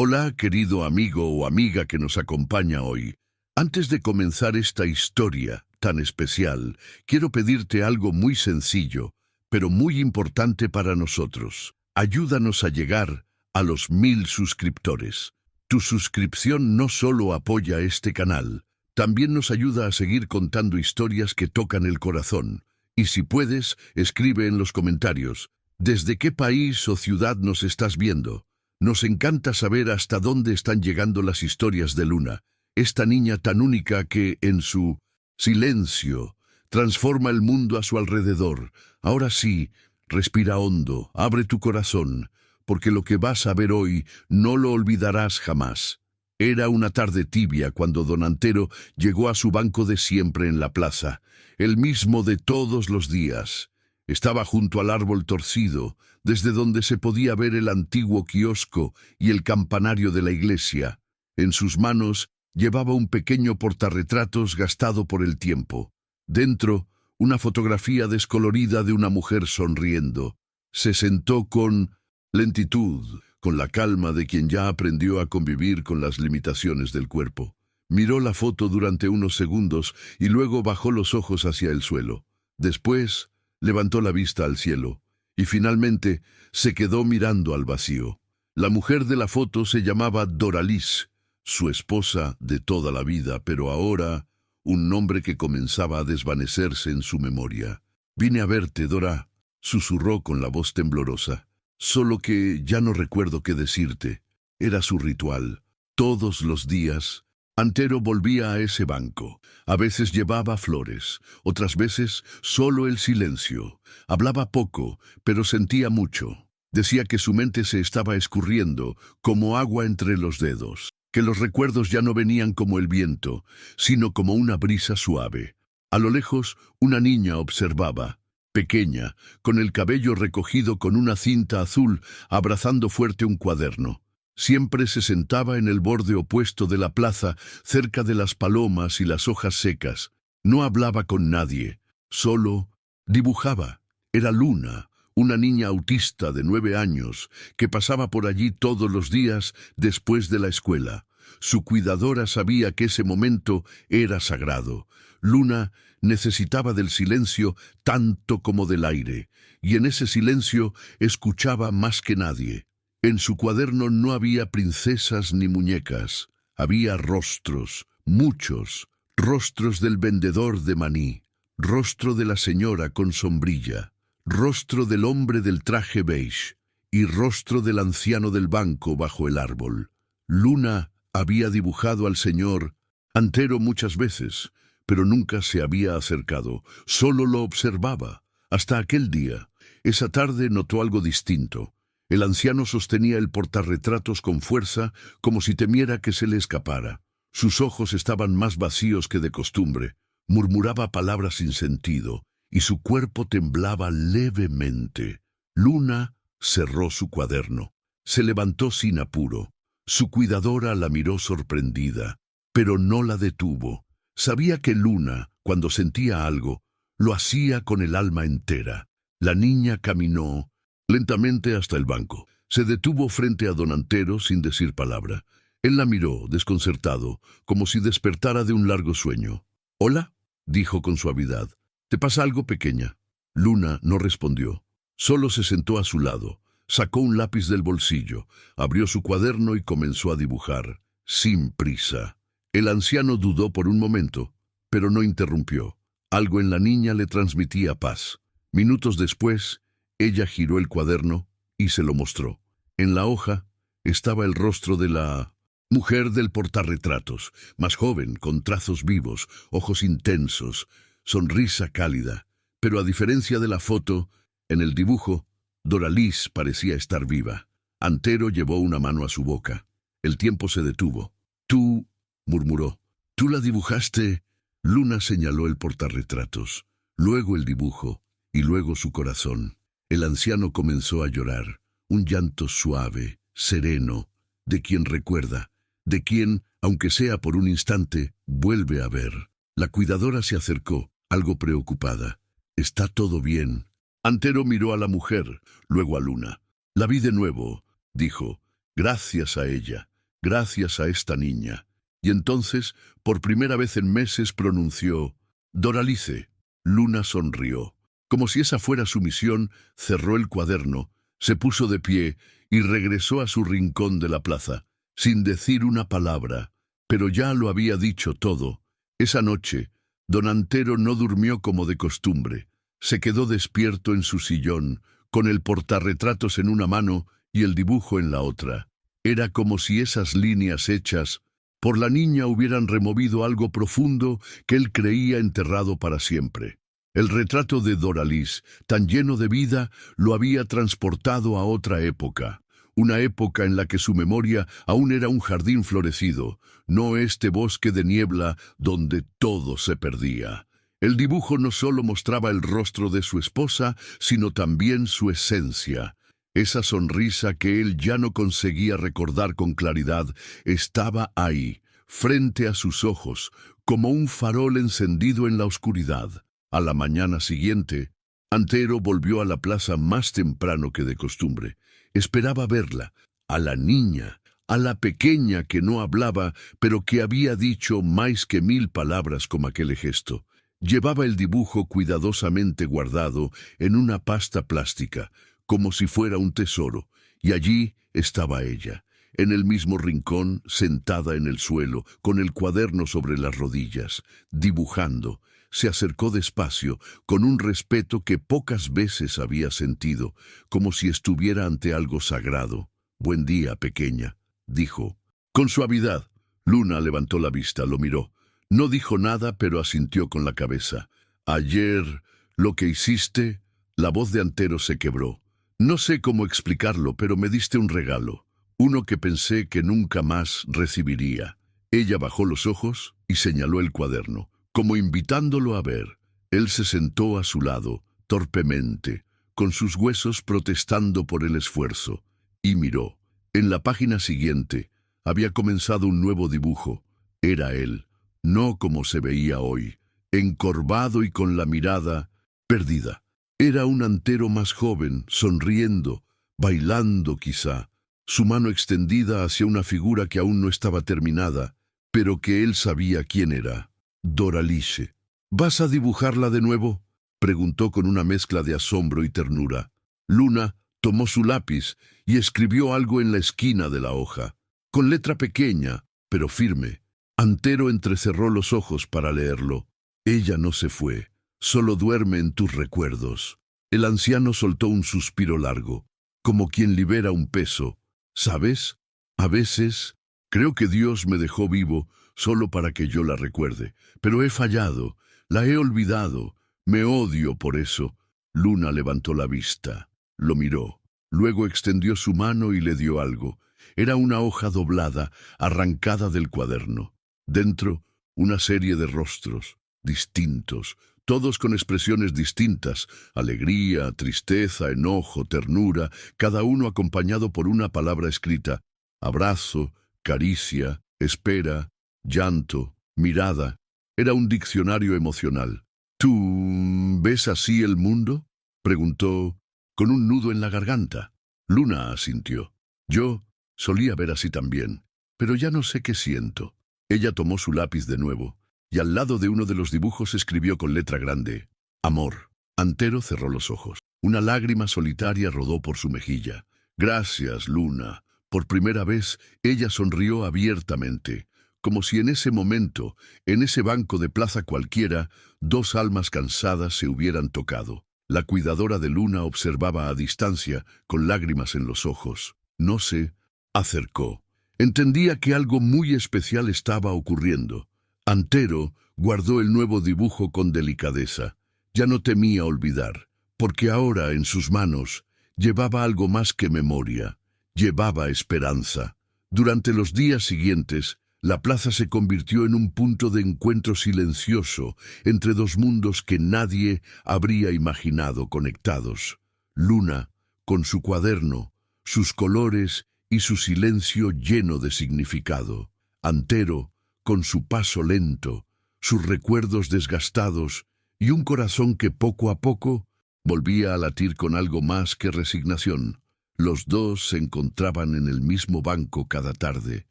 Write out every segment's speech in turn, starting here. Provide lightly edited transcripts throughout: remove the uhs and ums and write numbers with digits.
Hola, querido amigo o amiga que nos acompaña hoy. Antes de comenzar esta historia tan especial, quiero pedirte algo muy sencillo, pero muy importante para nosotros. Ayúdanos a llegar a los 1000 suscriptores. Tu suscripción no solo apoya este canal, también nos ayuda a seguir contando historias que tocan el corazón. Y si puedes, escribe en los comentarios, ¿desde qué país o ciudad nos estás viendo? Nos encanta saber hasta dónde están llegando las historias de Luna, esta niña tan única que, en su silencio, transforma el mundo a su alrededor. Ahora sí, respira hondo, abre tu corazón, porque lo que vas a ver hoy no lo olvidarás jamás. Era una tarde tibia cuando don Antero llegó a su banco de siempre en la plaza, el mismo de todos los días. Estaba junto al árbol torcido, desde donde se podía ver el antiguo kiosco y el campanario de la iglesia. En sus manos llevaba un pequeño portarretratos gastado por el tiempo. Dentro, una fotografía descolorida de una mujer sonriendo. Se sentó con lentitud, con la calma de quien ya aprendió a convivir con las limitaciones del cuerpo. Miró la foto durante unos segundos y luego bajó los ojos hacia el suelo. Después, levantó la vista al cielo y finalmente se quedó mirando al vacío. La mujer de la foto se llamaba Doralice, su esposa de toda la vida, pero ahora un nombre que comenzaba a desvanecerse en su memoria. «Vine a verte, Dora», susurró con la voz temblorosa. «Solo que ya no recuerdo qué decirte». Era su ritual. Todos los días, Antero volvía a ese banco. A veces llevaba flores, otras veces solo el silencio. Hablaba poco, pero sentía mucho. Decía que su mente se estaba escurriendo, como agua entre los dedos, que los recuerdos ya no venían como el viento, sino como una brisa suave. A lo lejos, una niña observaba, pequeña, con el cabello recogido con una cinta azul, abrazando fuerte un cuaderno. Siempre se sentaba en el borde opuesto de la plaza, cerca de las palomas y las hojas secas. No hablaba con nadie, solo dibujaba. Era Luna, una niña autista de 9 años, que pasaba por allí todos los días después de la escuela. Su cuidadora sabía que ese momento era sagrado. Luna necesitaba del silencio tanto como del aire, y en ese silencio escuchaba más que nadie. En su cuaderno no había princesas ni muñecas, había rostros, muchos, rostros del vendedor de maní, rostro de la señora con sombrilla, rostro del hombre del traje beige y rostro del anciano del banco bajo el árbol. Luna había dibujado al señor Antero muchas veces, pero nunca se había acercado, solo lo observaba, hasta aquel día. Esa tarde notó algo distinto. El anciano sostenía el portarretratos con fuerza, como si temiera que se le escapara. Sus ojos estaban más vacíos que de costumbre, murmuraba palabras sin sentido, y su cuerpo temblaba levemente. Luna cerró su cuaderno. Se levantó sin apuro. Su cuidadora la miró sorprendida, pero no la detuvo. Sabía que Luna, cuando sentía algo, lo hacía con el alma entera. La niña caminó lentamente hasta el banco. Se detuvo frente a don Antero sin decir palabra. Él la miró, desconcertado, como si despertara de un largo sueño. «¿Hola?», dijo con suavidad. «¿Te pasa algo, pequeña?». Luna no respondió. Solo se sentó a su lado. Sacó un lápiz del bolsillo, abrió su cuaderno y comenzó a dibujar, sin prisa. El anciano dudó por un momento, pero no interrumpió. Algo en la niña le transmitía paz. Minutos después, ella giró el cuaderno y se lo mostró. En la hoja estaba el rostro de la mujer del portarretratos, más joven, con trazos vivos, ojos intensos, sonrisa cálida. Pero a diferencia de la foto, en el dibujo, Doralice parecía estar viva. Antero llevó una mano a su boca. El tiempo se detuvo. «Tú», murmuró, «¿tú la dibujaste?». Luna señaló el portarretratos, luego el dibujo y luego su corazón. El anciano comenzó a llorar, un llanto suave, sereno, de quien recuerda, de quien, aunque sea por un instante, vuelve a ver. La cuidadora se acercó, algo preocupada. «¿Está todo bien?». Antero miró a la mujer, luego a Luna. «La vi de nuevo», dijo. Gracias a ella, gracias a esta niña. Y entonces, por primera vez en meses, pronunció: Doralice. Luna sonrió. Como si esa fuera su misión, cerró el cuaderno, se puso de pie y regresó a su rincón de la plaza, sin decir una palabra. Pero ya lo había dicho todo. Esa noche, don Antero no durmió como de costumbre. Se quedó despierto en su sillón, con el portarretratos en una mano y el dibujo en la otra. Era como si esas líneas hechas por la niña hubieran removido algo profundo que él creía enterrado para siempre. El retrato de Doralice, tan lleno de vida, lo había transportado a otra época. Una época en la que su memoria aún era un jardín florecido, no este bosque de niebla donde todo se perdía. El dibujo no solo mostraba el rostro de su esposa, sino también su esencia. Esa sonrisa que él ya no conseguía recordar con claridad estaba ahí, frente a sus ojos, como un farol encendido en la oscuridad. A la mañana siguiente, Antero volvió a la plaza más temprano que de costumbre. Esperaba verla, a la niña, a la pequeña que no hablaba, pero que había dicho más que 1000 palabras con aquel gesto. Llevaba el dibujo cuidadosamente guardado en una pasta plástica, como si fuera un tesoro, y allí estaba ella, en el mismo rincón, sentada en el suelo, con el cuaderno sobre las rodillas, dibujando. Se acercó despacio, con un respeto que pocas veces había sentido, como si estuviera ante algo sagrado. «Buen día, pequeña», dijo. Con suavidad, Luna levantó la vista, lo miró. No dijo nada, pero asintió con la cabeza. «Ayer, lo que hiciste», la voz de Antero se quebró. «No sé cómo explicarlo, pero me diste un regalo, uno que pensé que nunca más recibiría». Ella bajó los ojos y señaló el cuaderno, como invitándolo a ver. Él se sentó a su lado, torpemente, con sus huesos protestando por el esfuerzo, y miró. En la página siguiente había comenzado un nuevo dibujo. Era él, no como se veía hoy, encorvado y con la mirada perdida. Era un Antero más joven, sonriendo, bailando quizá, su mano extendida hacia una figura que aún no estaba terminada, pero que él sabía quién era. Doralice. «¿Vas a dibujarla de nuevo?», preguntó con una mezcla de asombro y ternura. Luna tomó su lápiz y escribió algo en la esquina de la hoja, con letra pequeña, pero firme. Antero entrecerró los ojos para leerlo. «Ella no se fue, solo duerme en tus recuerdos». El anciano soltó un suspiro largo, como quien libera un peso. «¿Sabes? A veces creo que Dios me dejó vivo solo para que yo la recuerde, pero he fallado, la he olvidado, me odio por eso». Luna levantó la vista, lo miró, luego extendió su mano y le dio algo. Era una hoja doblada, arrancada del cuaderno. Dentro, una serie de rostros, distintos, todos con expresiones distintas: alegría, tristeza, enojo, ternura, cada uno acompañado por una palabra escrita: abrazo, caricia, espera, llanto, mirada. Era un diccionario emocional. «¿Tú ves así el mundo?», preguntó, con un nudo en la garganta. Luna asintió. «Yo solía ver así también, pero ya no sé qué siento». Ella tomó su lápiz de nuevo, y al lado de uno de los dibujos escribió con letra grande: «Amor». Antero cerró los ojos. Una lágrima solitaria rodó por su mejilla. «Gracias, Luna». Por primera vez, ella sonrió abiertamente, como si en ese momento, en ese banco de plaza cualquiera, dos almas cansadas se hubieran tocado. La cuidadora de Luna observaba a distancia, con lágrimas en los ojos. No se acercó. Entendía que algo muy especial estaba ocurriendo. Antero guardó el nuevo dibujo con delicadeza. Ya no temía olvidar, porque ahora en sus manos llevaba algo más que memoria, llevaba esperanza. Durante los días siguientes, la plaza se convirtió en un punto de encuentro silencioso entre dos mundos que nadie habría imaginado conectados. Luna, con su cuaderno, sus colores y su silencio lleno de significado. Antero, con su paso lento, sus recuerdos desgastados y un corazón que poco a poco volvía a latir con algo más que resignación. Los dos se encontraban en el mismo banco cada tarde.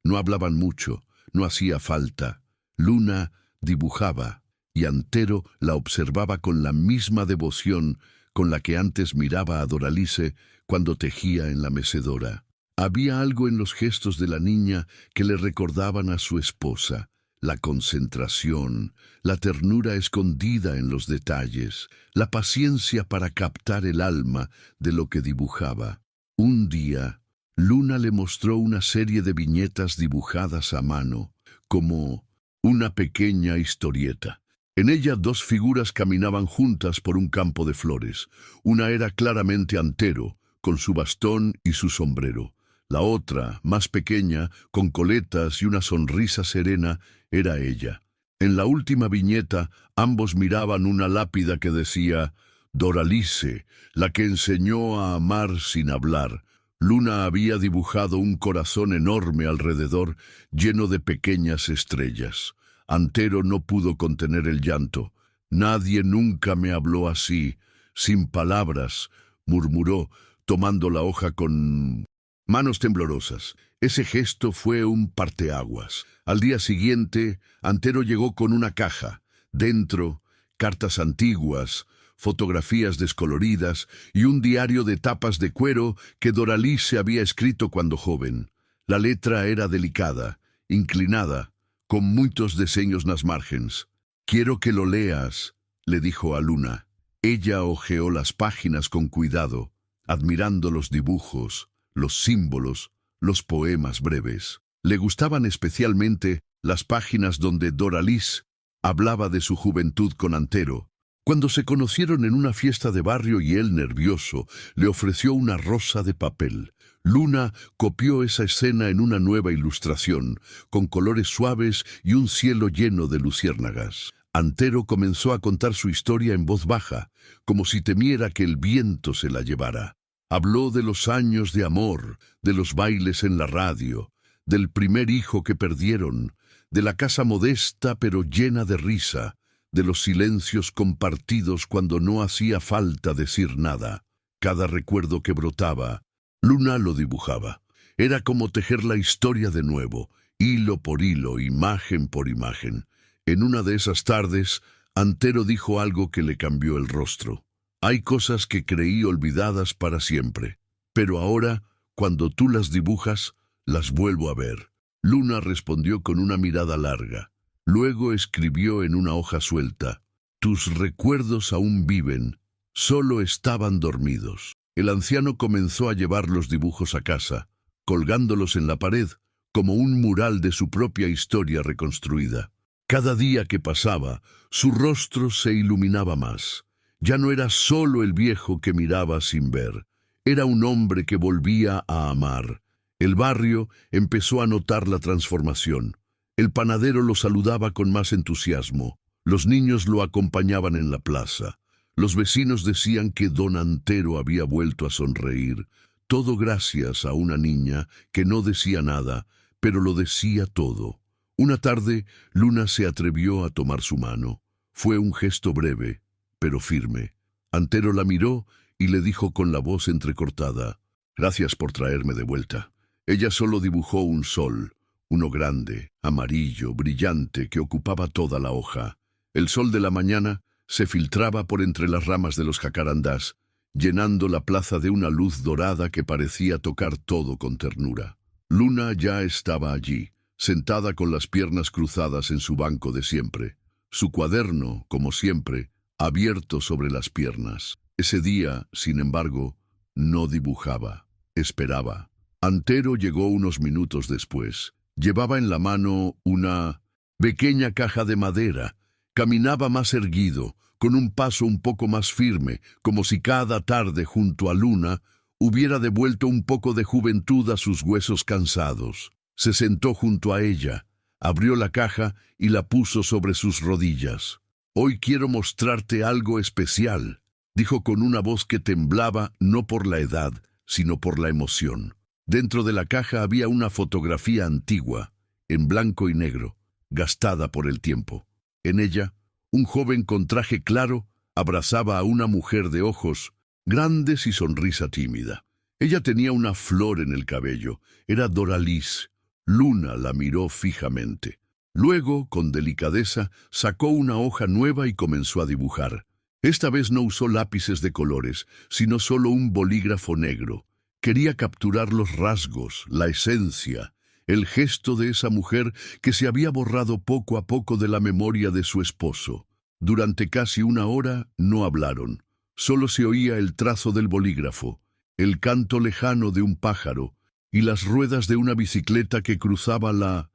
No hablaban mucho, no hacía falta. Luna dibujaba y Antero la observaba con la misma devoción con la que antes miraba a Doralice cuando tejía en la mecedora. Había algo en los gestos de la niña que le recordaban a su esposa, la concentración, la ternura escondida en los detalles, la paciencia para captar el alma de lo que dibujaba. Un día, Luna le mostró una serie de viñetas dibujadas a mano, como una pequeña historieta. En ella dos figuras caminaban juntas por un campo de flores. Una era claramente Antero, con su bastón y su sombrero. La otra, más pequeña, con coletas y una sonrisa serena, era ella. En la última viñeta, ambos miraban una lápida que decía «Doralice, la que enseñó a amar sin hablar». Luna había dibujado un corazón enorme alrededor, lleno de pequeñas estrellas. Antero no pudo contener el llanto. «Nadie nunca me habló así, sin palabras», murmuró, tomando la hoja con manos temblorosas. Ese gesto fue un parteaguas. Al día siguiente, Antero llegó con una caja. Dentro, cartas antiguas, fotografías descoloridas y un diario de tapas de cuero que Doralice había escrito cuando joven. La letra era delicada, inclinada, con muchos diseños nas márgenes. «Quiero que lo leas», le dijo a Luna. Ella hojeó las páginas con cuidado, admirando los dibujos, los símbolos, los poemas breves. Le gustaban especialmente las páginas donde Doralice hablaba de su juventud con Antero. Cuando se conocieron en una fiesta de barrio y él, nervioso, le ofreció una rosa de papel. Luna copió esa escena en una nueva ilustración, con colores suaves y un cielo lleno de luciérnagas. Antero comenzó a contar su historia en voz baja, como si temiera que el viento se la llevara. Habló de los años de amor, de los bailes en la radio, del primer hijo que perdieron, de la casa modesta pero llena de risa, de los silencios compartidos cuando no hacía falta decir nada. Cada recuerdo que brotaba, Luna lo dibujaba. Era como tejer la historia de nuevo, hilo por hilo, imagen por imagen. En una de esas tardes, Antero dijo algo que le cambió el rostro. «Hay cosas que creí olvidadas para siempre, pero ahora, cuando tú las dibujas, las vuelvo a ver». Luna respondió con una mirada larga. Luego escribió en una hoja suelta: «Tus recuerdos aún viven, solo estaban dormidos». El anciano comenzó a llevar los dibujos a casa, colgándolos en la pared, como un mural de su propia historia reconstruida. Cada día que pasaba, su rostro se iluminaba más. Ya no era solo el viejo que miraba sin ver, era un hombre que volvía a amar. El barrio empezó a notar la transformación. El panadero lo saludaba con más entusiasmo. Los niños lo acompañaban en la plaza. Los vecinos decían que don Antero había vuelto a sonreír, todo gracias a una niña que no decía nada, pero lo decía todo. Una tarde, Luna se atrevió a tomar su mano. Fue un gesto breve, pero firme. Antero la miró y le dijo con la voz entrecortada: «Gracias por traerme de vuelta». Ella solo dibujó un sol, uno grande, amarillo, brillante, que ocupaba toda la hoja. El sol de la mañana se filtraba por entre las ramas de los jacarandás, llenando la plaza de una luz dorada que parecía tocar todo con ternura. Luna ya estaba allí, sentada con las piernas cruzadas en su banco de siempre. Su cuaderno, como siempre, abierto sobre las piernas. Ese día, sin embargo, no dibujaba, esperaba. Antero llegó unos minutos después. Llevaba en la mano una pequeña caja de madera. Caminaba más erguido, con un paso un poco más firme, como si cada tarde junto a Luna hubiera devuelto un poco de juventud a sus huesos cansados. Se sentó junto a ella, abrió la caja y la puso sobre sus rodillas. «Hoy quiero mostrarte algo especial», dijo con una voz que temblaba no por la edad, sino por la emoción. Dentro de la caja había una fotografía antigua, en blanco y negro, gastada por el tiempo. En ella, un joven con traje claro abrazaba a una mujer de ojos grandes y sonrisa tímida. Ella tenía una flor en el cabello. Era Doralice. Luna la miró fijamente. Luego, con delicadeza, sacó una hoja nueva y comenzó a dibujar. Esta vez no usó lápices de colores, sino solo un bolígrafo negro. Quería capturar los rasgos, la esencia, el gesto de esa mujer que se había borrado poco a poco de la memoria de su esposo. Durante casi una hora no hablaron. Solo se oía el trazo del bolígrafo, el canto lejano de un pájaro y las ruedas de una bicicleta que cruzaba la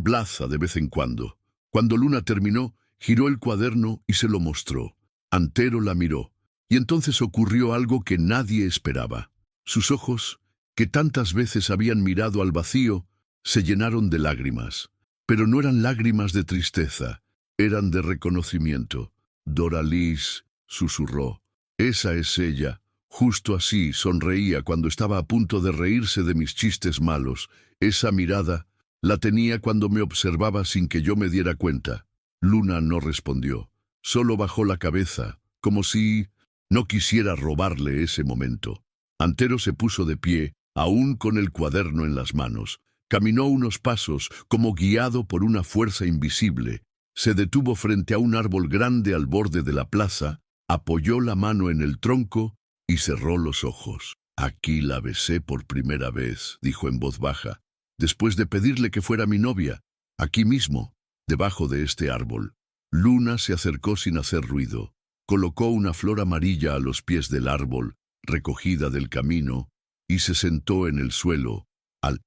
plaza de vez en cuando. Cuando Luna terminó, giró el cuaderno y se lo mostró. Antero la miró, y entonces ocurrió algo que nadie esperaba. Sus ojos, que tantas veces habían mirado al vacío, se llenaron de lágrimas. Pero no eran lágrimas de tristeza, eran de reconocimiento. Doralice susurró. Esa es ella. Justo así sonreía cuando estaba a punto de reírse de mis chistes malos. Esa mirada la tenía cuando me observaba sin que yo me diera cuenta. Luna no respondió. Solo bajó la cabeza, como si no quisiera robarle ese momento. Antero se puso de pie, aún con el cuaderno en las manos. Caminó unos pasos, como guiado por una fuerza invisible. Se detuvo frente a un árbol grande al borde de la plaza, apoyó la mano en el tronco y cerró los ojos. Aquí la besé por primera vez, dijo en voz baja, después de pedirle que fuera mi novia, aquí mismo, debajo de este árbol. Luna se acercó sin hacer ruido. Colocó una flor amarilla a los pies del árbol, recogida del camino, y se sentó en el suelo, al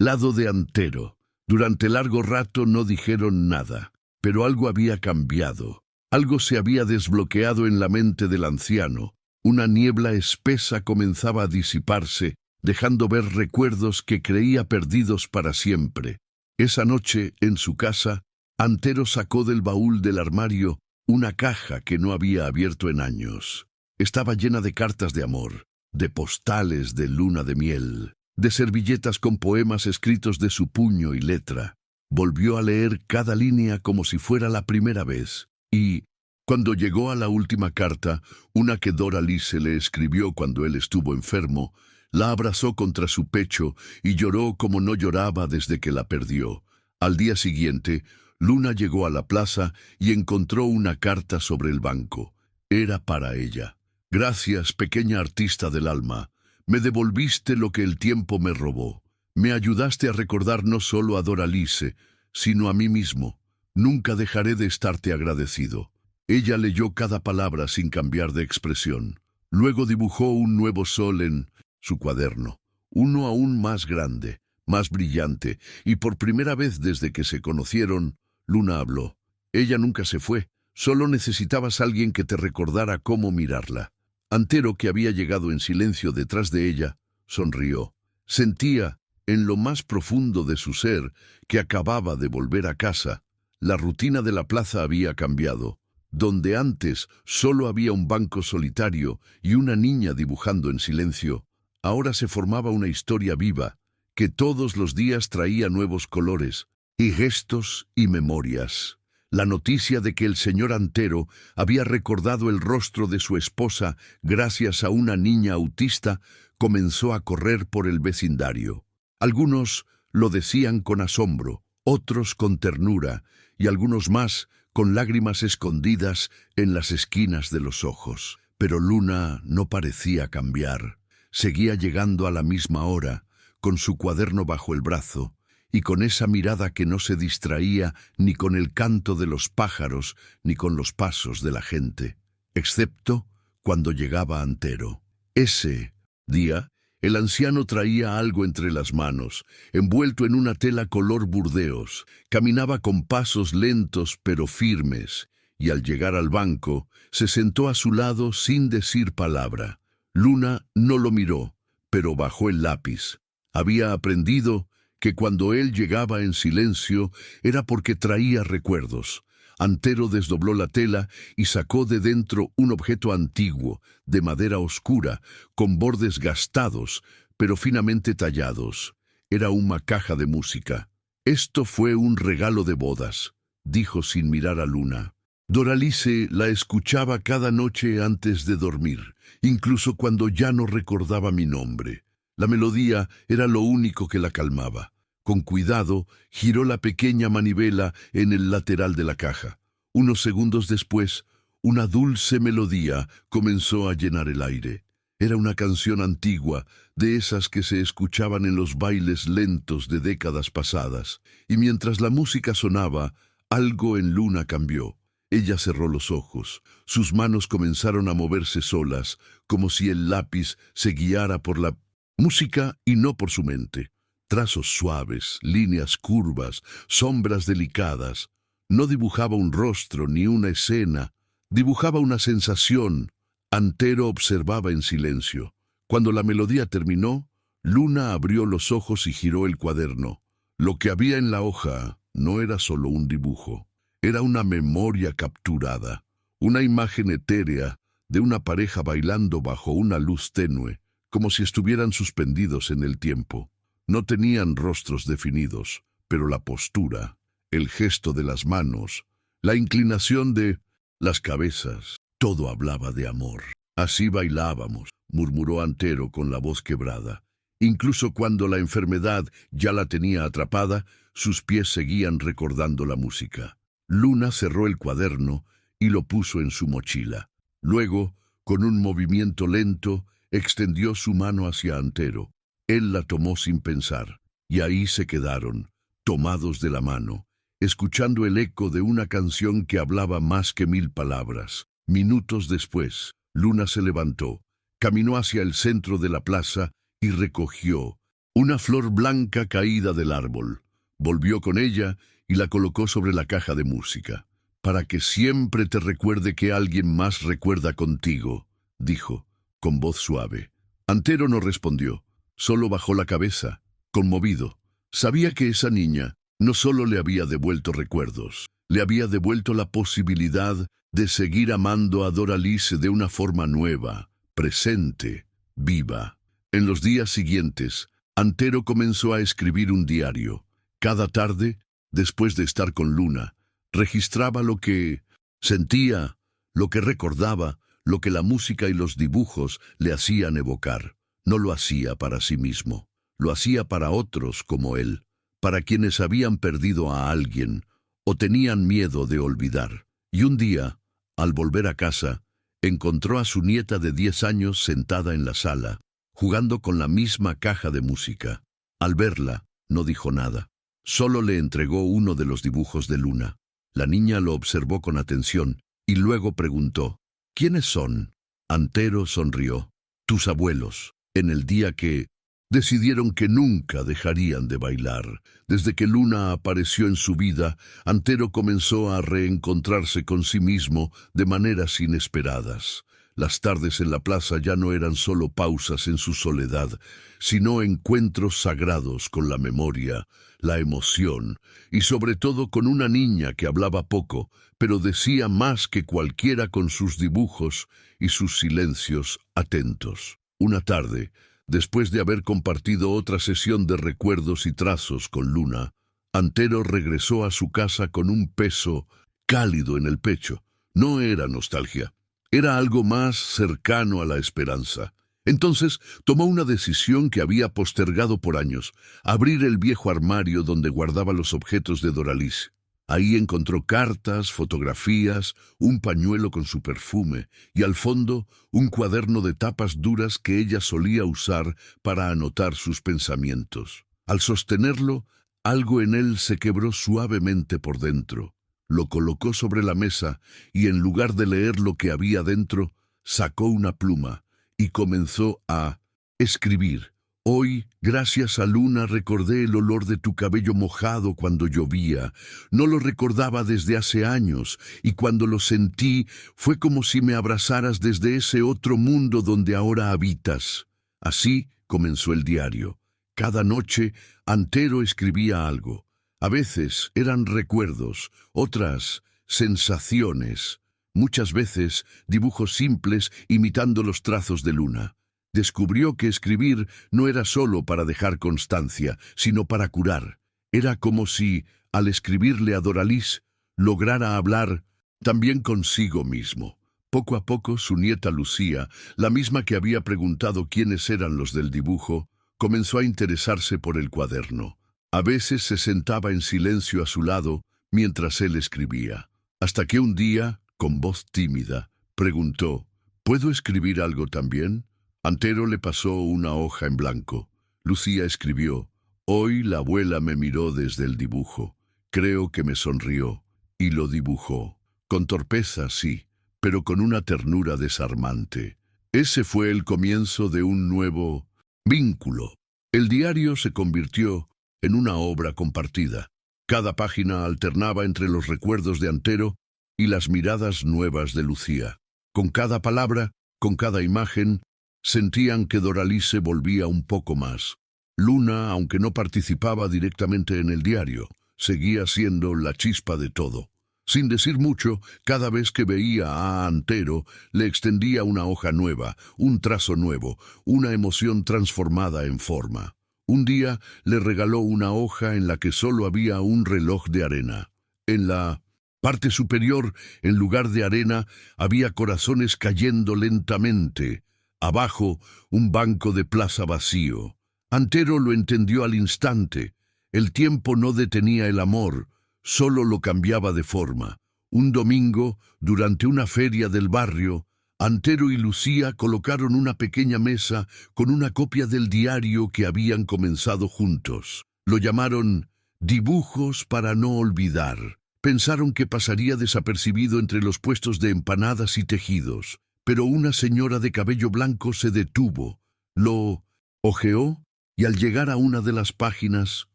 lado de Antero. Durante largo rato no dijeron nada, pero algo había cambiado. Algo se había desbloqueado en la mente del anciano. Una niebla espesa comenzaba a disiparse, dejando ver recuerdos que creía perdidos para siempre. Esa noche, en su casa, Antero sacó del baúl del armario una caja que no había abierto en años. Estaba llena de cartas de amor, de postales de luna de miel, de servilletas con poemas escritos de su puño y letra. Volvió a leer cada línea como si fuera la primera vez, y, cuando llegó a la última carta, una que Doralice le escribió cuando él estuvo enfermo, la abrazó contra su pecho y lloró como no lloraba desde que la perdió. Al día siguiente, Luna llegó a la plaza y encontró una carta sobre el banco. Era para ella. Gracias, pequeña artista del alma. Me devolviste lo que el tiempo me robó. Me ayudaste a recordar no solo a Doralice, sino a mí mismo. Nunca dejaré de estarte agradecido. Ella leyó cada palabra sin cambiar de expresión. Luego dibujó un nuevo sol en su cuaderno, uno aún más grande, más brillante, y por primera vez desde que se conocieron, Luna habló. Ella nunca se fue, solo necesitabas a alguien que te recordara cómo mirarla. Antero, que había llegado en silencio detrás de ella, sonrió. Sentía, en lo más profundo de su ser, que acababa de volver a casa. La rutina de la plaza había cambiado. Donde antes solo había un banco solitario y una niña dibujando en silencio, ahora se formaba una historia viva, que todos los días traía nuevos colores, y gestos y memorias. La noticia de que el señor Antero había recordado el rostro de su esposa gracias a una niña autista comenzó a correr por el vecindario. Algunos lo decían con asombro, otros con ternura, y algunos más con lágrimas escondidas en las esquinas de los ojos. Pero Luna no parecía cambiar. Seguía llegando a la misma hora, con su cuaderno bajo el brazo, y con esa mirada que no se distraía ni con el canto de los pájaros ni con los pasos de la gente, excepto cuando llegaba Antero. Ese día, el anciano traía algo entre las manos, envuelto en una tela color burdeos. Caminaba con pasos lentos pero firmes, y al llegar al banco, se sentó a su lado sin decir palabra. Luna no lo miró, pero bajó el lápiz. Había aprendido que cuando él llegaba en silencio era porque traía recuerdos. Antero desdobló la tela y sacó de dentro un objeto antiguo, de madera oscura, con bordes gastados, pero finamente tallados. Era una caja de música. Esto fue un regalo de bodas, dijo sin mirar a Luna. Doralice la escuchaba cada noche antes de dormir, incluso cuando ya no recordaba mi nombre. La melodía era lo único que la calmaba. Con cuidado, giró la pequeña manivela en el lateral de la caja. Unos segundos después, una dulce melodía comenzó a llenar el aire. Era una canción antigua, de esas que se escuchaban en los bailes lentos de décadas pasadas, y mientras la música sonaba, algo en Luna cambió. Ella cerró los ojos, sus manos comenzaron a moverse solas, como si el lápiz se guiara por la música y no por su mente. Trazos suaves, líneas curvas, sombras delicadas. No dibujaba un rostro ni una escena, dibujaba una sensación. Antero observaba en silencio. Cuando la melodía terminó, Luna abrió los ojos y giró el cuaderno. Lo que había en la hoja no era solo un dibujo, era una memoria capturada, una imagen etérea de una pareja bailando bajo una luz tenue, como si estuvieran suspendidos en el tiempo. No tenían rostros definidos, pero la postura, el gesto de las manos, la inclinación de las cabezas, todo hablaba de amor. Así bailábamos, murmuró Antero con la voz quebrada. Incluso cuando la enfermedad ya la tenía atrapada, sus pies seguían recordando la música. Luna cerró el cuaderno y lo puso en su mochila. Luego, con un movimiento lento, extendió su mano hacia Antero. Él la tomó sin pensar, y ahí se quedaron, tomados de la mano, escuchando el eco de una canción que hablaba más que 1000 palabras. Minutos después, Luna se levantó, caminó hacia el centro de la plaza y recogió una flor blanca caída del árbol. Volvió con ella y la colocó sobre la caja de música. «Para que siempre te recuerde que alguien más recuerda contigo», dijo, con voz suave. Antero no respondió, solo bajó la cabeza, conmovido. Sabía que esa niña no solo le había devuelto recuerdos, le había devuelto la posibilidad de seguir amando a Doralice de una forma nueva, presente, viva. En los días siguientes, Antero comenzó a escribir un diario. Cada tarde, después de estar con Luna, registraba lo que sentía, lo que recordaba, lo que la música y los dibujos le hacían evocar. No lo hacía para sí mismo, lo hacía para otros como él, para quienes habían perdido a alguien o tenían miedo de olvidar. Y un día, al volver a casa, encontró a su nieta de 10 años sentada en la sala, jugando con la misma caja de música. Al verla, no dijo nada. Solo le entregó uno de los dibujos de Luna. La niña lo observó con atención y luego preguntó, «¿Quiénes son?» Antero sonrió. «Tus abuelos, en el día que decidieron que nunca dejarían de bailar». Desde que Luna apareció en su vida, Antero comenzó a reencontrarse con sí mismo de maneras inesperadas. Las tardes en la plaza ya no eran solo pausas en su soledad, sino encuentros sagrados con la memoria, la emoción y sobre todo con una niña que hablaba poco, pero decía más que cualquiera con sus dibujos y sus silencios atentos. Una tarde, después de haber compartido otra sesión de recuerdos y trazos con Luna, Antero regresó a su casa con un peso cálido en el pecho. No era nostalgia. Era algo más cercano a la esperanza. Entonces tomó una decisión que había postergado por años: abrir el viejo armario donde guardaba los objetos de Doralice. Ahí encontró cartas, fotografías, un pañuelo con su perfume y al fondo un cuaderno de tapas duras que ella solía usar para anotar sus pensamientos. Al sostenerlo, algo en él se quebró suavemente por dentro. Lo colocó sobre la mesa y en lugar de leer lo que había dentro, sacó una pluma y comenzó a escribir. «Hoy, gracias a Luna, recordé el olor de tu cabello mojado cuando llovía. No lo recordaba desde hace años, y cuando lo sentí, fue como si me abrazaras desde ese otro mundo donde ahora habitas». Así comenzó el diario. Cada noche, Antero escribía algo. A veces eran recuerdos, otras sensaciones, muchas veces dibujos simples imitando los trazos de Luna. Descubrió que escribir no era solo para dejar constancia, sino para curar. Era como si, al escribirle a Doralice, lograra hablar también consigo mismo. Poco a poco su nieta Lucía, la misma que había preguntado quiénes eran los del dibujo, comenzó a interesarse por el cuaderno. A veces se sentaba en silencio a su lado mientras él escribía, hasta que un día, con voz tímida, preguntó: ¿Puedo escribir algo también? Antero le pasó una hoja en blanco. Lucía escribió: Hoy la abuela me miró desde el dibujo. Creo que me sonrió. Y lo dibujó. Con torpeza, sí, pero con una ternura desarmante. Ese fue el comienzo de un nuevo vínculo. El diario se convirtió en una obra compartida. Cada página alternaba entre los recuerdos de Antero y las miradas nuevas de Lucía. Con cada palabra, con cada imagen, sentían que Doralice volvía un poco más. Luna, aunque no participaba directamente en el diario, seguía siendo la chispa de todo. Sin decir mucho, cada vez que veía a Antero, le extendía una hoja nueva, un trazo nuevo, una emoción transformada en forma. Un día le regaló una hoja en la que solo había un reloj de arena. En la parte superior, en lugar de arena, había corazones cayendo lentamente. Abajo, un banco de plaza vacío. Antero lo entendió al instante. El tiempo no detenía el amor, solo lo cambiaba de forma. Un domingo, durante una feria del barrio, Antero y Lucía colocaron una pequeña mesa con una copia del diario que habían comenzado juntos. Lo llamaron Dibujos para no olvidar. Pensaron que pasaría desapercibido entre los puestos de empanadas y tejidos, pero una señora de cabello blanco se detuvo, lo hojeó y al llegar a una de las páginas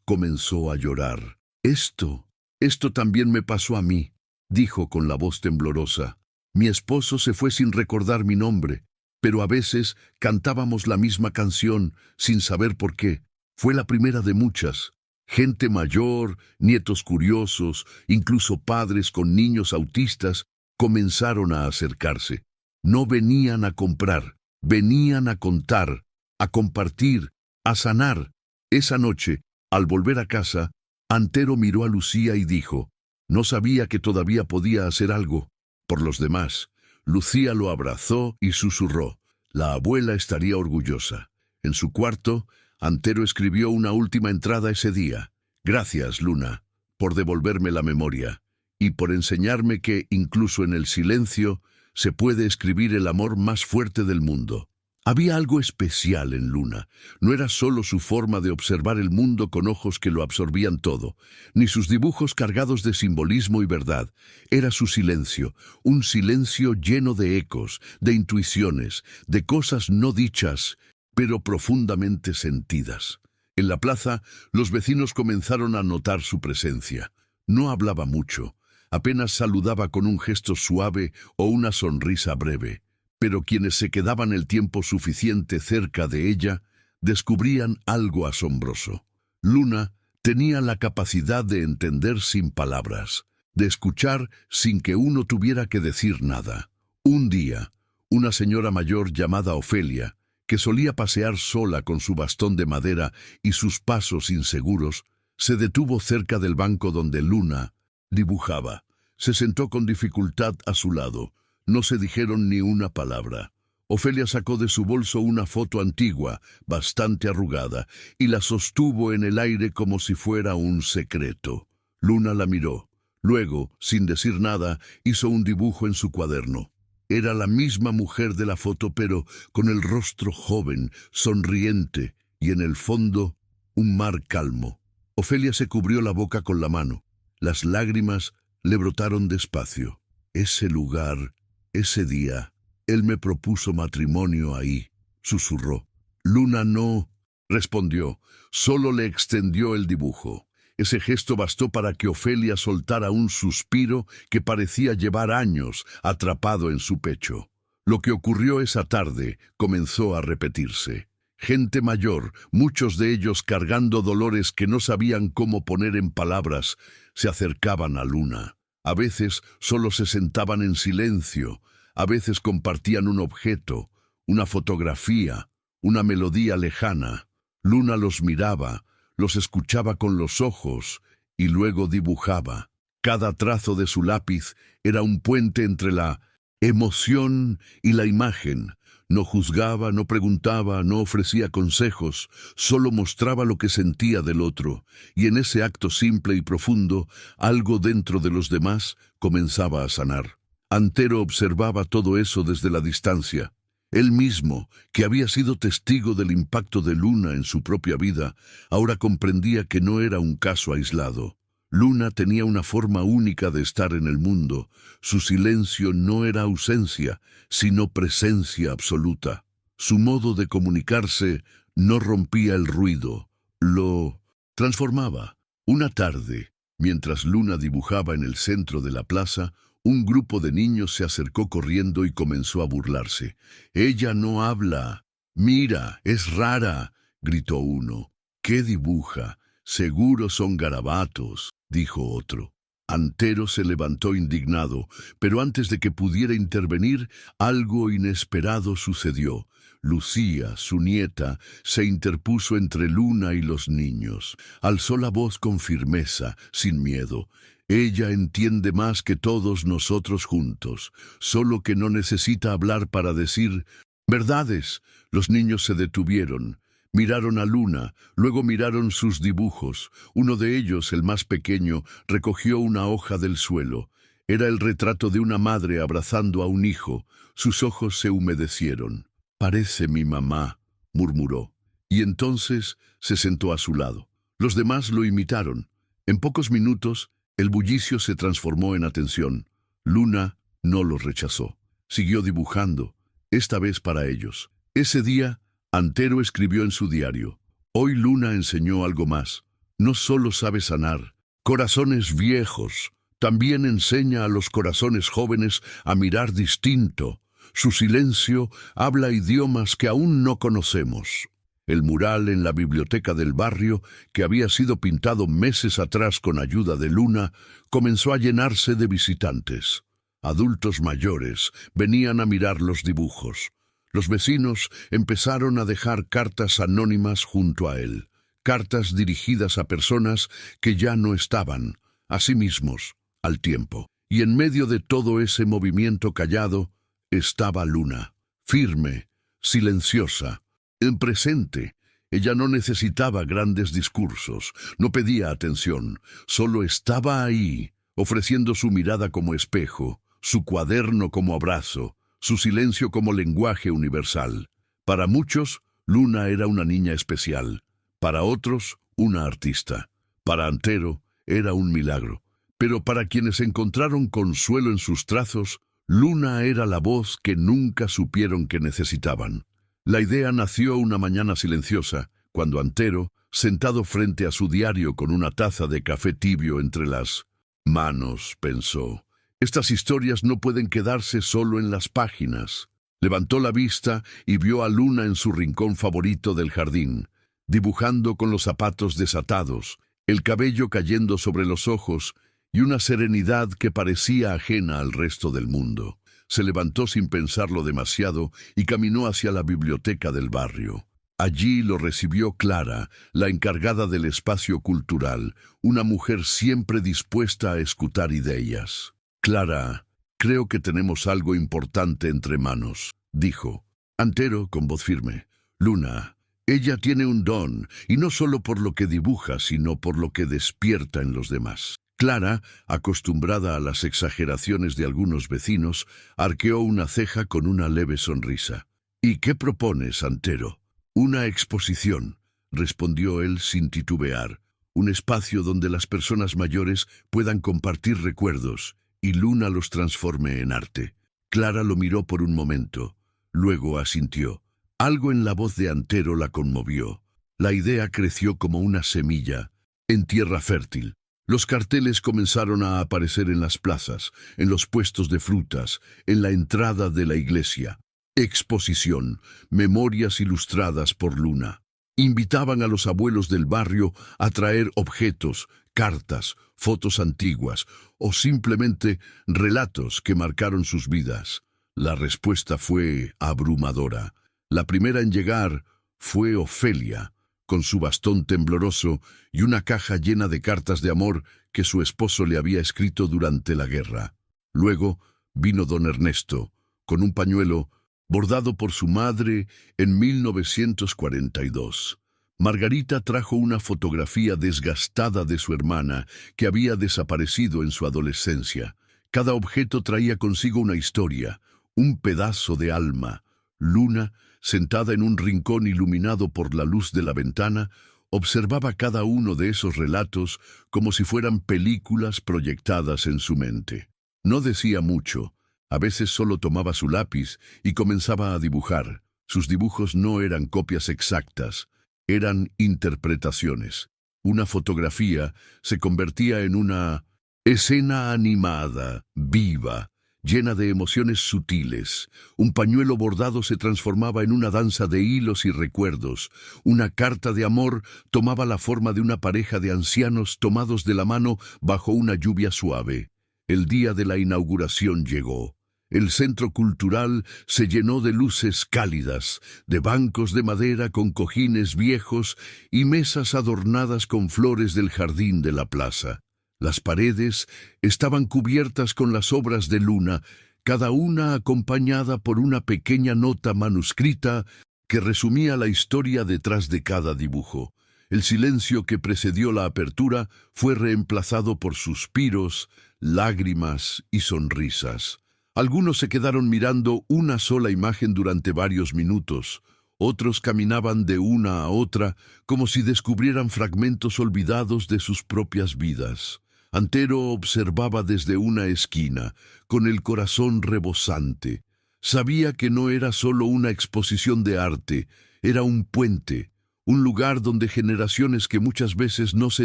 comenzó a llorar. Esto también me pasó a mí, dijo con la voz temblorosa. Mi esposo se fue sin recordar mi nombre, pero a veces cantábamos la misma canción sin saber por qué. Fue la primera de muchas. Gente mayor, nietos curiosos, incluso padres con niños autistas, comenzaron a acercarse. No venían a comprar, venían a contar, a compartir, a sanar. Esa noche, al volver a casa, Antero miró a Lucía y dijo: no sabía que todavía podía hacer algo por los demás. Lucía lo abrazó y susurró: la abuela estaría orgullosa. En su cuarto, Antero escribió una última entrada ese día. Gracias, Luna, por devolverme la memoria y por enseñarme que, incluso en el silencio, se puede escribir el amor más fuerte del mundo. Había algo especial en Luna. No era solo su forma de observar el mundo con ojos que lo absorbían todo, ni sus dibujos cargados de simbolismo y verdad. Era su silencio, un silencio lleno de ecos, de intuiciones, de cosas no dichas, pero profundamente sentidas. En la plaza, los vecinos comenzaron a notar su presencia. No hablaba mucho, apenas saludaba con un gesto suave o una sonrisa breve. Pero quienes se quedaban el tiempo suficiente cerca de ella, descubrían algo asombroso. Luna tenía la capacidad de entender sin palabras, de escuchar sin que uno tuviera que decir nada. Un día, una señora mayor llamada Ofelia, que solía pasear sola con su bastón de madera y sus pasos inseguros, se detuvo cerca del banco donde Luna dibujaba. Se sentó con dificultad a su lado. No se dijeron ni una palabra. Ofelia sacó de su bolso una foto antigua, bastante arrugada, y la sostuvo en el aire como si fuera un secreto. Luna la miró. Luego, sin decir nada, hizo un dibujo en su cuaderno. Era la misma mujer de la foto, pero con el rostro joven, sonriente, y en el fondo, un mar calmo. Ofelia se cubrió la boca con la mano. Las lágrimas le brotaron despacio. Ese lugar, ese día, él me propuso matrimonio ahí, susurró. Luna no respondió, solo le extendió el dibujo. Ese gesto bastó para que Ofelia soltara un suspiro que parecía llevar años atrapado en su pecho. Lo que ocurrió esa tarde comenzó a repetirse. Gente mayor, muchos de ellos cargando dolores que no sabían cómo poner en palabras, se acercaban a Luna. A veces solo se sentaban en silencio, a veces compartían un objeto, una fotografía, una melodía lejana. Luna los miraba, los escuchaba con los ojos y luego dibujaba. Cada trazo de su lápiz era un puente entre la emoción y la imagen. No juzgaba, no preguntaba, no ofrecía consejos, solo mostraba lo que sentía del otro, y en ese acto simple y profundo, algo dentro de los demás comenzaba a sanar. Antero observaba todo eso desde la distancia. Él mismo, que había sido testigo del impacto de Luna en su propia vida, ahora comprendía que no era un caso aislado. Luna tenía una forma única de estar en el mundo. Su silencio no era ausencia, sino presencia absoluta. Su modo de comunicarse no rompía el ruido, lo transformaba. Una tarde, mientras Luna dibujaba en el centro de la plaza, un grupo de niños se acercó corriendo y comenzó a burlarse. «Ella no habla. Mira, es rara», gritó uno. «¿Qué dibuja? Seguro son garabatos», dijo otro. Antero se levantó indignado, pero antes de que pudiera intervenir, algo inesperado sucedió. Lucía, su nieta, se interpuso entre Luna y los niños. Alzó la voz con firmeza, sin miedo. «Ella entiende más que todos nosotros juntos, solo que no necesita hablar para decir verdades». Los niños se detuvieron. Miraron a Luna, luego miraron sus dibujos. Uno de ellos, el más pequeño, recogió una hoja del suelo. Era el retrato de una madre abrazando a un hijo. Sus ojos se humedecieron. «Parece mi mamá», murmuró. Y entonces se sentó a su lado. Los demás lo imitaron. En pocos minutos, el bullicio se transformó en atención. Luna no los rechazó. Siguió dibujando, esta vez para ellos. Ese día, Antero escribió en su diario: «Hoy Luna enseñó algo más. No solo sabe sanar corazones viejos, también enseña a los corazones jóvenes a mirar distinto. Su silencio habla idiomas que aún no conocemos». El mural en la biblioteca del barrio, que había sido pintado meses atrás con ayuda de Luna, comenzó a llenarse de visitantes. Adultos mayores venían a mirar los dibujos. Los vecinos empezaron a dejar cartas anónimas junto a él, cartas dirigidas a personas que ya no estaban, a sí mismos, al tiempo. Y en medio de todo ese movimiento callado estaba Luna, firme, silenciosa, en presente. Ella no necesitaba grandes discursos, no pedía atención, solo estaba ahí, ofreciendo su mirada como espejo, su cuaderno como abrazo, su silencio como lenguaje universal. Para muchos, Luna era una niña especial. Para otros, una artista. Para Antero, era un milagro. Pero para quienes encontraron consuelo en sus trazos, Luna era la voz que nunca supieron que necesitaban. La idea nació una mañana silenciosa, cuando Antero, sentado frente a su diario con una taza de café tibio entre las manos, pensó: «Estas historias no pueden quedarse solo en las páginas». Levantó la vista y vio a Luna en su rincón favorito del jardín, dibujando con los zapatos desatados, el cabello cayendo sobre los ojos y una serenidad que parecía ajena al resto del mundo. Se levantó sin pensarlo demasiado y caminó hacia la biblioteca del barrio. Allí lo recibió Clara, la encargada del espacio cultural, una mujer siempre dispuesta a escuchar ideas. «Clara, creo que tenemos algo importante entre manos», dijo. Antero, con voz firme: «Luna, ella tiene un don, y no solo por lo que dibuja, sino por lo que despierta en los demás». Clara, acostumbrada a las exageraciones de algunos vecinos, arqueó una ceja con una leve sonrisa. «¿Y qué propones, Antero?» «Una exposición», respondió él sin titubear. «Un espacio donde las personas mayores puedan compartir recuerdos y Luna los transforme en arte». Clara lo miró por un momento, luego asintió. Algo en la voz de Antero la conmovió. La idea creció como una semilla, en tierra fértil. Los carteles comenzaron a aparecer en las plazas, en los puestos de frutas, en la entrada de la iglesia. Exposición, memorias ilustradas por Luna. Invitaban a los abuelos del barrio a traer objetos, cartas, fotos antiguas o simplemente relatos que marcaron sus vidas. La respuesta fue abrumadora. La primera en llegar fue Ofelia, con su bastón tembloroso y una caja llena de cartas de amor que su esposo le había escrito durante la guerra. Luego vino don Ernesto, con un pañuelo bordado por su madre en 1942. Margarita trajo una fotografía desgastada de su hermana que había desaparecido en su adolescencia. Cada objeto traía consigo una historia, un pedazo de alma. Luna, sentada en un rincón iluminado por la luz de la ventana, observaba cada uno de esos relatos como si fueran películas proyectadas en su mente. No decía mucho, a veces solo tomaba su lápiz y comenzaba a dibujar. Sus dibujos no eran copias exactas, eran interpretaciones. Una fotografía se convertía en una escena animada, viva, llena de emociones sutiles. Un pañuelo bordado se transformaba en una danza de hilos y recuerdos. Una carta de amor tomaba la forma de una pareja de ancianos tomados de la mano bajo una lluvia suave. El día de la inauguración llegó. El centro cultural se llenó de luces cálidas, de bancos de madera con cojines viejos y mesas adornadas con flores del jardín de la plaza. Las paredes estaban cubiertas con las obras de Luna, cada una acompañada por una pequeña nota manuscrita que resumía la historia detrás de cada dibujo. El silencio que precedió la apertura fue reemplazado por suspiros, lágrimas y sonrisas. Algunos se quedaron mirando una sola imagen durante varios minutos. Otros caminaban de una a otra como si descubrieran fragmentos olvidados de sus propias vidas. Antero observaba desde una esquina, con el corazón rebosante. Sabía que no era solo una exposición de arte, era un puente, un lugar donde generaciones que muchas veces no se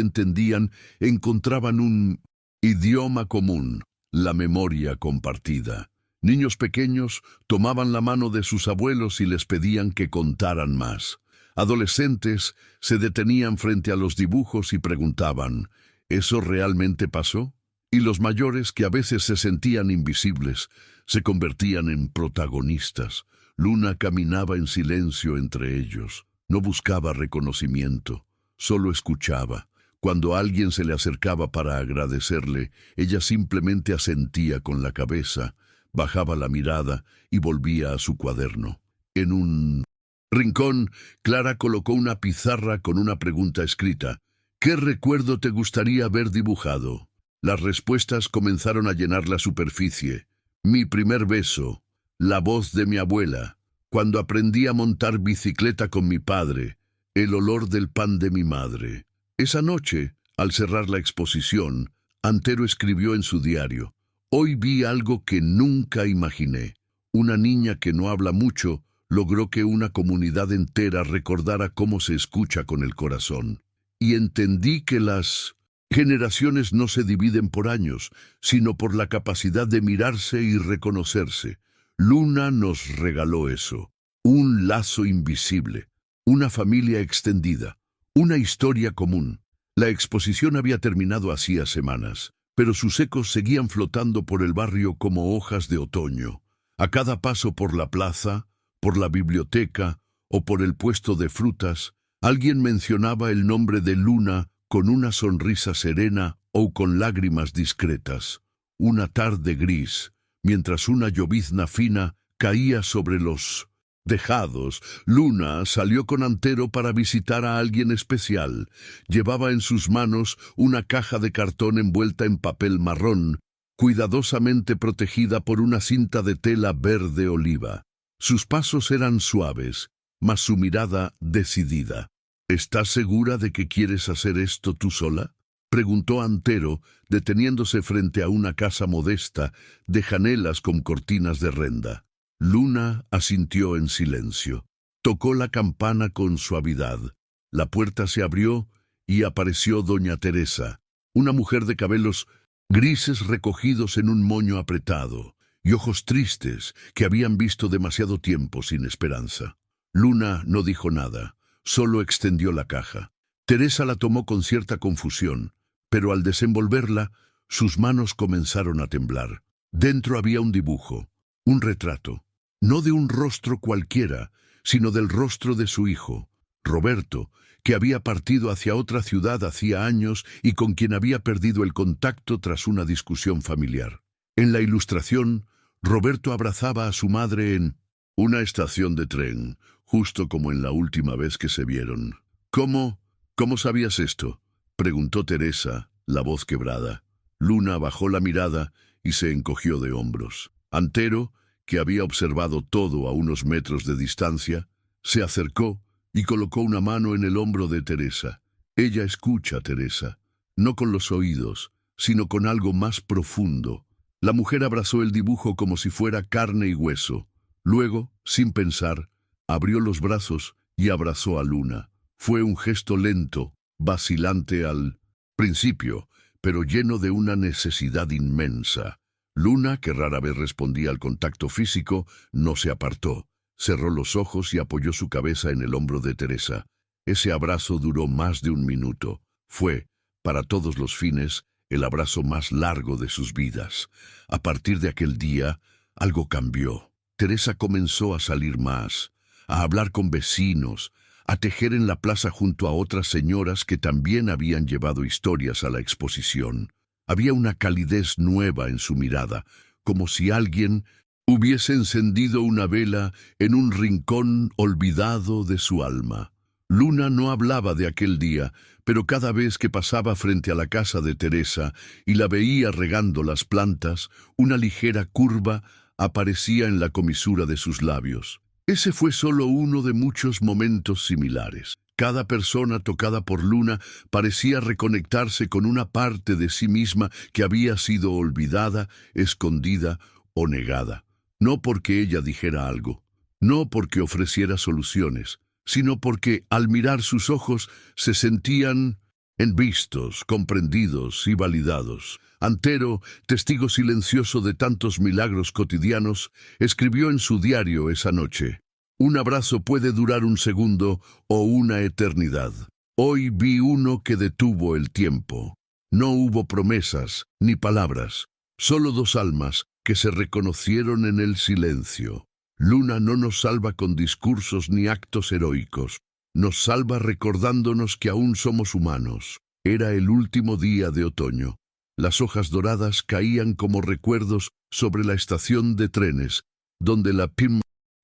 entendían encontraban un idioma común, la memoria compartida. Niños pequeños tomaban la mano de sus abuelos y les pedían que contaran más. Adolescentes se detenían frente a los dibujos y preguntaban, ¿eso realmente pasó? Y los mayores, que a veces se sentían invisibles, se convertían en protagonistas. Luna caminaba en silencio entre ellos. No buscaba reconocimiento, solo escuchaba. Cuando alguien se le acercaba para agradecerle, ella simplemente asentía con la cabeza, bajaba la mirada y volvía a su cuaderno. En un rincón, Clara colocó una pizarra con una pregunta escrita. ¿Qué recuerdo te gustaría haber dibujado? Las respuestas comenzaron a llenar la superficie. Mi primer beso, la voz de mi abuela, cuando aprendí a montar bicicleta con mi padre, el olor del pan de mi madre. Esa noche, al cerrar la exposición, Antero escribió en su diario, «Hoy vi algo que nunca imaginé. Una niña que no habla mucho logró que una comunidad entera recordara cómo se escucha con el corazón. Y entendí que las generaciones no se dividen por años, sino por la capacidad de mirarse y reconocerse. Luna nos regaló eso, un lazo invisible, una familia extendida, una historia común». La exposición había terminado hacía semanas, pero sus ecos seguían flotando por el barrio como hojas de otoño. A cada paso por la plaza, por la biblioteca o por el puesto de frutas, alguien mencionaba el nombre de Luna con una sonrisa serena o con lágrimas discretas. Una tarde gris, mientras una llovizna fina caía sobre los tejados, Luna salió con Antero para visitar a alguien especial. Llevaba en sus manos una caja de cartón envuelta en papel marrón, cuidadosamente protegida por una cinta de tela verde oliva. Sus pasos eran suaves, mas su mirada decidida. ¿Estás segura de que quieres hacer esto tú sola?, preguntó Antero, deteniéndose frente a una casa modesta de janelas con cortinas de renda. Luna asintió en silencio. Tocó la campana con suavidad. La puerta se abrió y apareció doña Teresa, una mujer de cabellos grises recogidos en un moño apretado y ojos tristes que habían visto demasiado tiempo sin esperanza. Luna no dijo nada, solo extendió la caja. Teresa la tomó con cierta confusión, pero al desenvolverla, sus manos comenzaron a temblar. Dentro había un dibujo, un retrato. No de un rostro cualquiera, sino del rostro de su hijo, Roberto, que había partido hacia otra ciudad hacía años y con quien había perdido el contacto tras una discusión familiar. En la ilustración, Roberto abrazaba a su madre en una estación de tren, justo como en la última vez que se vieron. ¿Cómo sabías esto?, preguntó Teresa, la voz quebrada. Luna bajó la mirada y se encogió de hombros. Antero, que había observado todo a unos metros de distancia, se acercó y colocó una mano en el hombro de Teresa. Ella escucha, Teresa, no con los oídos, sino con algo más profundo. La mujer abrazó el dibujo como si fuera carne y hueso. Luego, sin pensar, abrió los brazos y abrazó a Luna. Fue un gesto lento, vacilante al principio, pero lleno de una necesidad inmensa. Luna, que rara vez respondía al contacto físico, no se apartó. Cerró los ojos y apoyó su cabeza en el hombro de Teresa. Ese abrazo duró más de un minuto. Fue, para todos los fines, el abrazo más largo de sus vidas. A partir de aquel día, algo cambió. Teresa comenzó a salir más, a hablar con vecinos, a tejer en la plaza junto a otras señoras que también habían llevado historias a la exposición. Había una calidez nueva en su mirada, como si alguien hubiese encendido una vela en un rincón olvidado de su alma. Luna no hablaba de aquel día, pero cada vez que pasaba frente a la casa de Teresa y la veía regando las plantas, una ligera curva aparecía en la comisura de sus labios. Ese fue solo uno de muchos momentos similares. Cada persona tocada por Luna parecía reconectarse con una parte de sí misma que había sido olvidada, escondida o negada. No porque ella dijera algo, no porque ofreciera soluciones, sino porque al mirar sus ojos se sentían vistos, comprendidos y validados. Antero, testigo silencioso de tantos milagros cotidianos, escribió en su diario esa noche: un abrazo puede durar un segundo o una eternidad. Hoy vi uno que detuvo el tiempo. No hubo promesas ni palabras, solo dos almas que se reconocieron en el silencio. Luna no nos salva con discursos ni actos heroicos. Nos salva recordándonos que aún somos humanos. Era el último día de otoño. Las hojas doradas caían como recuerdos sobre la estación de trenes, donde la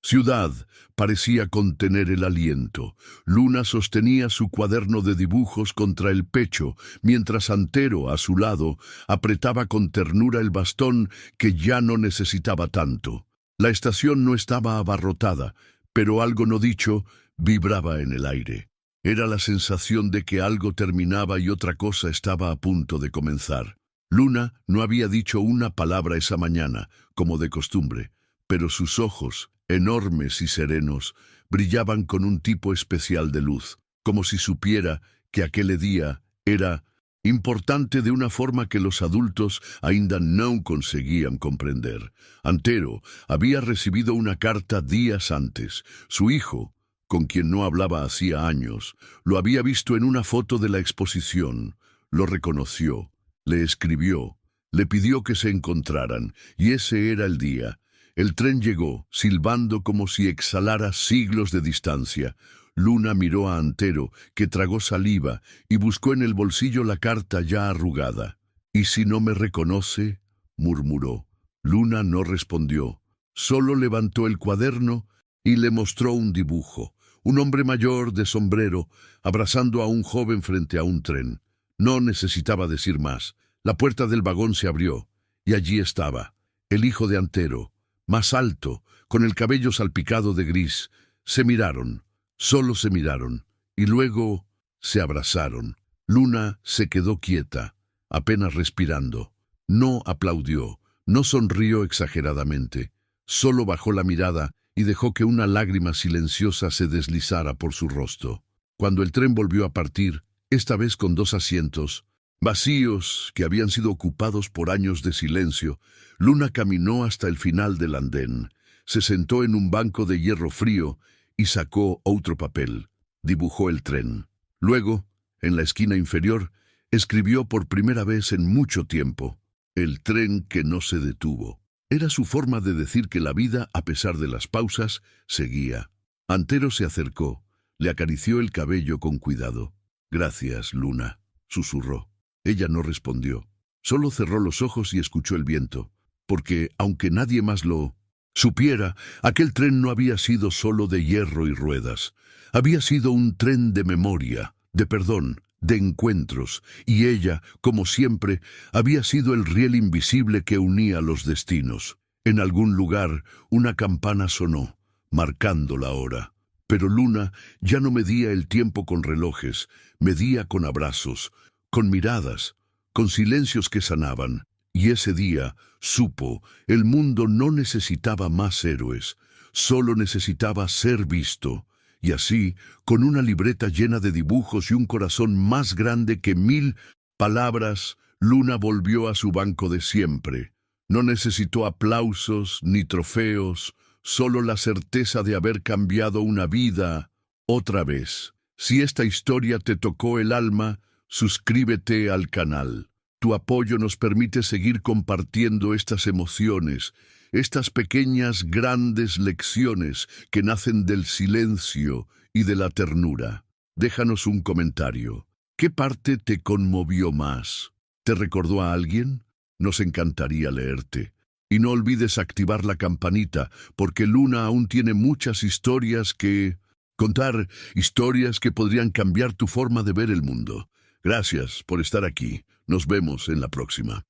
ciudad parecía contener el aliento. Luna sostenía su cuaderno de dibujos contra el pecho, mientras Antero, a su lado, apretaba con ternura el bastón que ya no necesitaba tanto. La estación no estaba abarrotada, pero algo no dicho vibraba en el aire. Era la sensación de que algo terminaba y otra cosa estaba a punto de comenzar. Luna no había dicho una palabra esa mañana, como de costumbre, pero sus ojos, enormes y serenos, brillaban con un tipo especial de luz, como si supiera que aquel día era importante de una forma que los adultos ainda no conseguían comprender. Antero había recibido una carta días antes. Su hijo, con quien no hablaba hacía años, lo había visto en una foto de la exposición. Lo reconoció, le escribió, le pidió que se encontraran, y ese era el día. El tren llegó, silbando como si exhalara siglos de distancia. Luna miró a Antero, que tragó saliva, y buscó en el bolsillo la carta ya arrugada. «¿Y si no me reconoce?», murmuró. Luna no respondió. Solo levantó el cuaderno y le mostró un dibujo. Un hombre mayor de sombrero, abrazando a un joven frente a un tren. No necesitaba decir más. La puerta del vagón se abrió, y allí estaba, el hijo de Antero, más alto, con el cabello salpicado de gris. Se miraron. Solo se miraron, y luego se abrazaron. Luna se quedó quieta, apenas respirando. No aplaudió, no sonrió exageradamente. Solo bajó la mirada y dejó que una lágrima silenciosa se deslizara por su rostro. Cuando el tren volvió a partir, esta vez con dos asientos vacíos que habían sido ocupados por años de silencio, Luna caminó hasta el final del andén. Se sentó en un banco de hierro frío y sacó otro papel. Dibujó el tren. Luego, en la esquina inferior, escribió por primera vez en mucho tiempo: el tren que no se detuvo. Era su forma de decir que la vida, a pesar de las pausas, seguía. Antero se acercó, Le acarició el cabello con cuidado. «Gracias, Luna», susurró. Ella no respondió. Solo cerró los ojos y escuchó el viento, porque, aunque nadie más lo supiera, aquel tren no había sido solo de hierro y ruedas. Había sido un tren de memoria, de perdón, de encuentros, y ella, como siempre, había sido el riel invisible que unía los destinos. En algún lugar, una campana sonó, marcando la hora. Pero Luna ya no medía el tiempo con relojes, medía con abrazos, con miradas, con silencios que sanaban. Y ese día, supo, el mundo no necesitaba más héroes, solo necesitaba ser visto. Y así, con una libreta llena de dibujos y un corazón más grande que 1000 palabras, Luna volvió a su banco de siempre. No necesitó aplausos ni trofeos, solo la certeza de haber cambiado una vida otra vez. Si esta historia te tocó el alma, suscríbete al canal. Tu apoyo nos permite seguir compartiendo estas emociones, estas pequeñas, grandes lecciones que nacen del silencio y de la ternura. Déjanos un comentario. ¿Qué parte te conmovió más? ¿Te recordó a alguien? Nos encantaría leerte. Y no olvides activar la campanita, porque Luna aún tiene muchas historias que contar, historias que podrían cambiar tu forma de ver el mundo. Gracias por estar aquí. Nos vemos en la próxima.